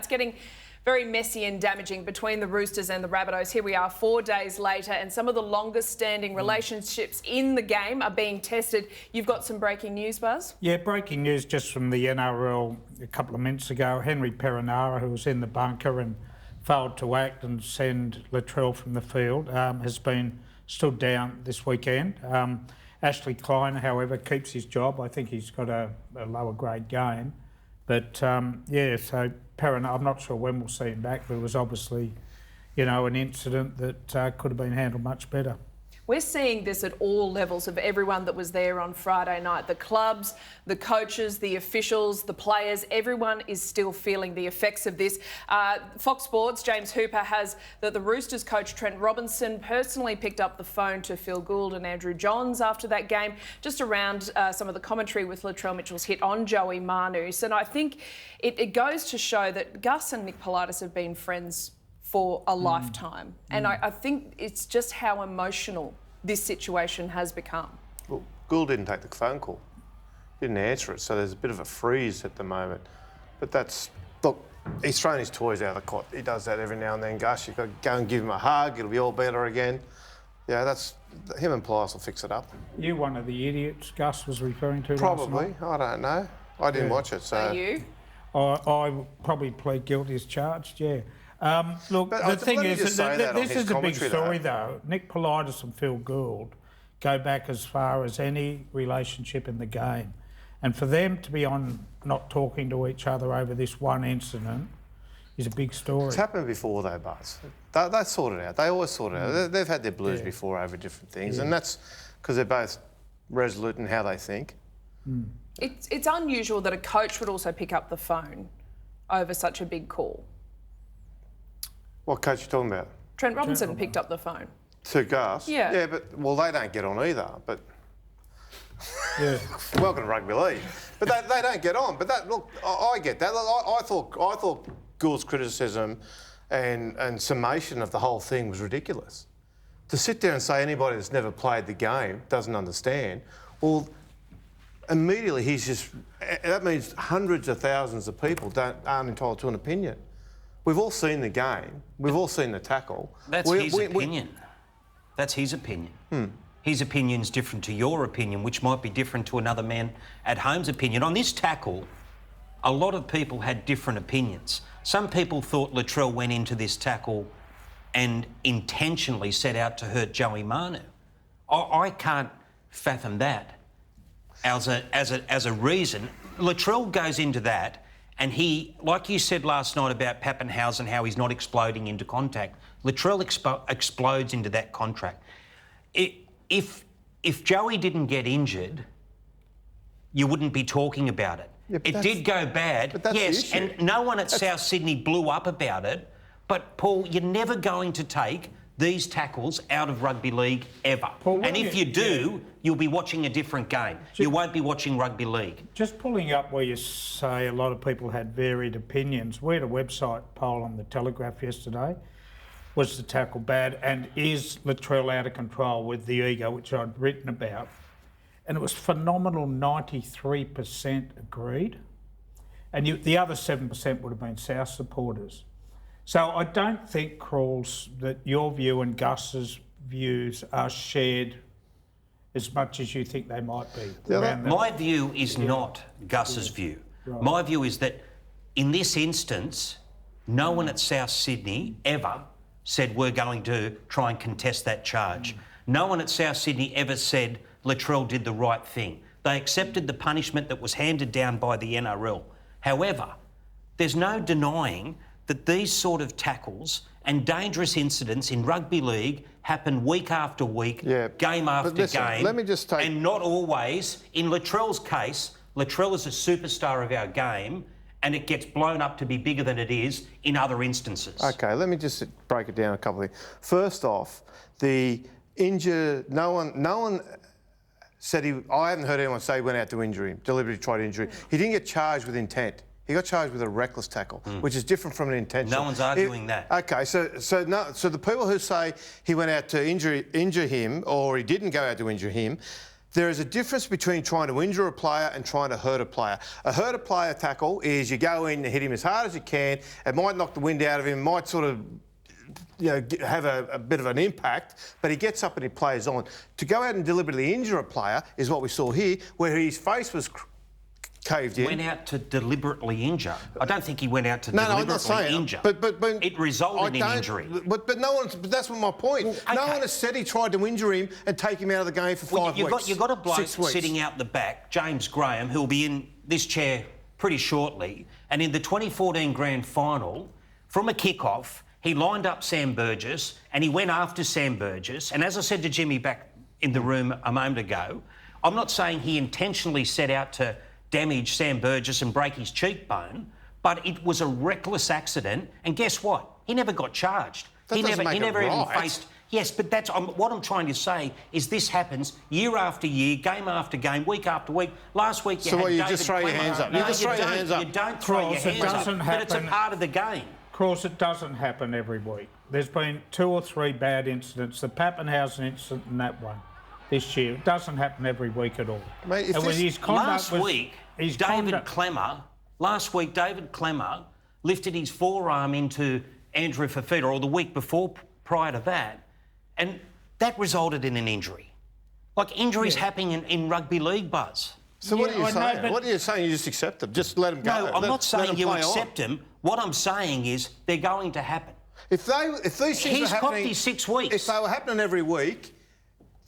it's getting very messy and damaging between the Roosters and the Rabbitohs. Here we are 4 days later, and some of the longest standing relationships in the game are being tested. You've got some breaking news, Buzz? Yeah, breaking news just from the NRL a couple of minutes ago. Henry Perenara, who was in the bunker and failed to act and send Latrell from the field, has been stood down this weekend. Ashley Klein, however, keeps his job. I think he's got a lower grade game. But, yeah, so Perenara, I'm not sure when we'll see him back, but it was obviously, you know, an incident that could have been handled much better. We're seeing this at all levels of everyone that was there on Friday night. The clubs, the coaches, the officials, the players, everyone is still feeling the effects of this. Fox Sports, James Hooper, has that the Roosters coach Trent Robinson personally picked up the phone to Phil Gould and Andrew Johns after that game, just around some of the commentary with Latrell Mitchell's hit on Joey Manu. So I think it goes to show that Gus and Nick Politis have been friends for a lifetime. And I think it's just how emotional this situation has become. Well, Gould didn't take the phone call, didn't answer it, so there's a bit of a freeze at the moment. But that's, look, he's thrown his toys out of the cot. He does that every now and then, Gus. You've got to go and give him a hug, it'll be all better again. Yeah, that's, him and Politis will fix it up. You one of the idiots Gus was referring to Probably, last night? I don't know. I didn't watch it, so... Are you? I probably plead guilty as charged, yeah. Look, the thing is, this is a big story though. Nick Politis and Phil Gould go back as far as any relationship in the game. And for them to be on not talking to each other over this one incident is a big story. It's happened before though, Buzz. They sort it out. They always sort it out. They've had their blues before over different things, and that's because they're both resolute in how they think. It's unusual that a coach would also pick up the phone over such a big call. What coach are you talking about? Trent Robinson picked up the phone. To Gus? Yeah. Yeah, but, well, they don't get on either, but... Yeah. Welcome to rugby league. But they don't get on. But that, look, I get that. I thought Gould's criticism and summation of the whole thing was ridiculous. To sit there and say anybody that's never played the game doesn't understand, well, immediately he's just... That means hundreds of thousands of people aren't entitled to an opinion. We've all seen the game. We've all seen the tackle. That's his opinion. That's his opinion. His opinion's different to your opinion, which might be different to another man at home's opinion. On this tackle, a lot of people had different opinions. Some people thought Latrell went into this tackle and intentionally set out to hurt Joey Manu. I can't fathom that as a reason. Latrell goes into that. And he, like you said last night about Pappenhausen, how he's not exploding into contact, Latrell explodes into that contract. If Joey didn't get injured, you wouldn't be talking about it. Yeah, it did go bad, yes, and no one at South Sydney blew up about it. But, Paul, you're never going to take these tackles out of rugby league ever. Paul, and if you do, you'll be watching a different game. You won't be watching rugby league. Just pulling up where you say a lot of people had varied opinions. We had a website poll on the Telegraph yesterday. Was the tackle bad? And is Latrell out of control with the ego, which I'd written about? And it was phenomenal, 93% agreed. And the other 7% would have been South supporters. So I don't think, Crawls, that your view and Gus's views are shared as much as you think they might be. My view is not Gus's view. Right. My view is that in this instance, no one at South Sydney ever said we're going to try and contest that charge. No one at South Sydney ever said Latrell did the right thing. They accepted the punishment that was handed down by the NRL. However, there's no denying that these sort of tackles and dangerous incidents in rugby league happen week after week, game after game. Let me just take... And not always. In Latrell's case, Latrell is a superstar of our game and it gets blown up to be bigger than it is in other instances. OK, let me just break it down a couple of things. First off, the injured... No one said he... I haven't heard anyone say he went out to injure him, deliberately tried to injure him. He didn't get charged with intent. He got charged with a reckless tackle, which is different from an intentional. No one's arguing that. OK, so the people who say he went out to injure him or he didn't go out to injure him, There is a difference between trying to injure a player and trying to hurt a player. A hurt a player tackle is you go in and hit him as hard as you can. It might knock the wind out of him, might sort of have a bit of an impact, but he gets up and he plays on. To go out and deliberately injure a player is what we saw here, where his face was caved in. Went out to deliberately injure. I don't think he went out to No, I'm not deliberately saying injure. But it resulted in injury. But no one. But that's my point. Well, No okay. one has said he tried to injure him and take him out of the game for 5 weeks. You've got a bloke 6 weeks. sitting out the back, James Graham, who'll be in this chair pretty shortly. And in the 2014 grand final, from a kick-off, he lined up Sam Burgess and he went after Sam Burgess. And as I said to Jimmy back in the room a moment ago, I'm not saying he intentionally set out to damage Sam Burgess and break his cheekbone, but it was a reckless accident. And guess what? He never got charged. That he doesn't make it never even right. faced. Yes, but that's what I'm trying to say is this happens year after year, game after game, week after week. Last week you So had what, you David just throw your Clemmer. hands up? No, You just throw your hands up. You don't throw your Cross, it hands up, doesn't but it's a happen. part of the game. Of course, it doesn't happen every week. There's been 2 or 3 bad incidents. The Pappenhausen incident and that one this year. It doesn't happen every week at all. Mate, if and with this- his conduct Last was- week, his David conduct- Clemmer lifted his forearm into Andrew Fafita, or the week before prior to that, and that resulted in an injury. Like injuries happening in rugby league, Buzz. So what are you I know, saying? but- What are you saying? You just accept them. Just let them go. No, I'm not saying you play on. accept them. What I'm saying is they're going to happen. If these things He's were happening, copped his 6 weeks. If they were happening every week,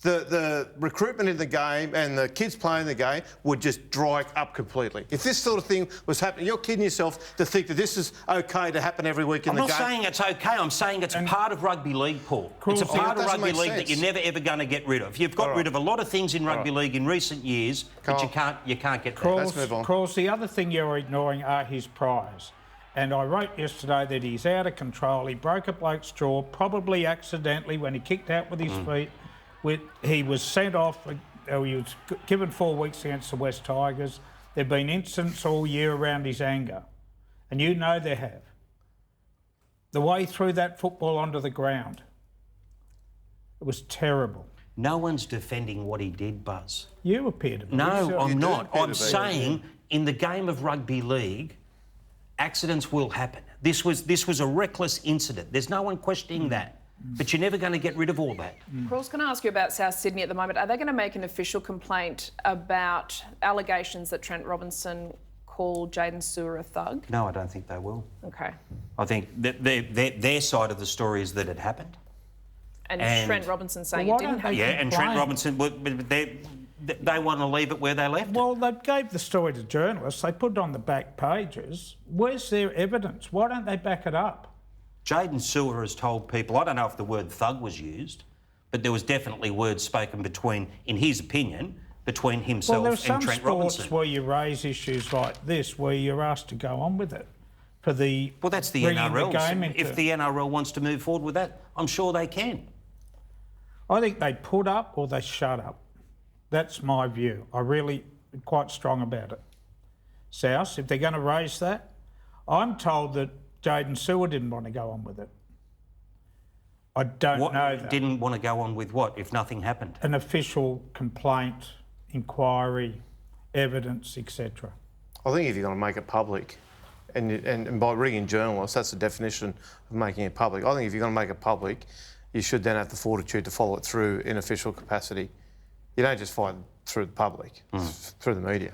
the recruitment in the game and the kids playing the game would just dry up completely. If this sort of thing was happening, you're kidding yourself to think that this is okay to happen every week in I'm the not game. saying it's okay. I'm saying it's part of rugby league, Paul. It's a Cool. part That of doesn't rugby make league that sense. you're never ever going to get rid of. You've got rid of a lot of things in rugby league in recent years, but you can't get that. Let's move on. Cross, the other thing you're ignoring are his priors. And I wrote yesterday that he's out of control. He broke a bloke's jaw, probably accidentally, when he kicked out with his feet. He was sent off. He was given 4 weeks against the West Tigers. There have been incidents all year around his anger. And you know there have. The way through that football onto the ground, it was terrible. No one's defending what he did, Buzz. You appear to be. No, So- I'm do not. appear I'm to be. saying in the game of rugby league, accidents will happen. This was a reckless incident. There's no one questioning that. But you're never going to get rid of all that. Ross, can I ask you about South Sydney at the moment? Are they going to make an official complaint about allegations that Trent Robinson called Jaden Sewer a thug? No, I don't think they will. Okay. I think that their side of the story is that it happened. And, And- Trent Robinson saying Well, it why didn't don't happen. they- Yeah, and Trent complain. Robinson, but they want to leave it where they left it. Well, they gave the story to journalists. They put it on the back pages. Where's their evidence? Why don't they back it up? Jaden Sewer has told people, I don't know if the word thug was used, but there was definitely words spoken between, in his opinion, between Well, himself there are and some Trent sports Robinson. where you raise issues like this, where you're asked to go on with it. For the Well, that's the bringing NRL. The game into, If the NRL wants to move forward with that, I'm sure they can. I think they put up or they shut up. That's my view. I really quite strong about it. South, if they're going to raise that, I'm told that Jaden Sewer didn't want to go on with it. I don't know that. Didn't want to go on with what if nothing happened? An official complaint, inquiry, evidence, etc. I think if you're going to make it public, and by ringing journalists, that's the definition of making it public. I think if you're going to make it public, you should then have the fortitude to follow it through in official capacity. You don't just fight through the public, through the media.